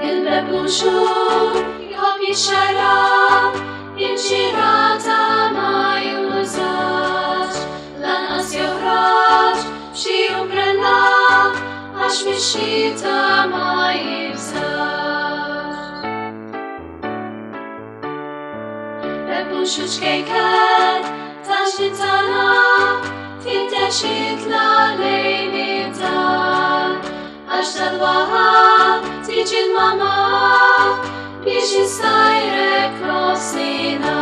il-bebbuxu jħobb jixxarrab jimxi rata ma jużax lanqas joħroġ b'xi umbrella għax mix-xita ma jibżax. Bebbuxu ċkejkel ta' xitana tintex jitla lejn id-dar għax tal-waħab tiġi l-mama biex jistajrek nofsinhar.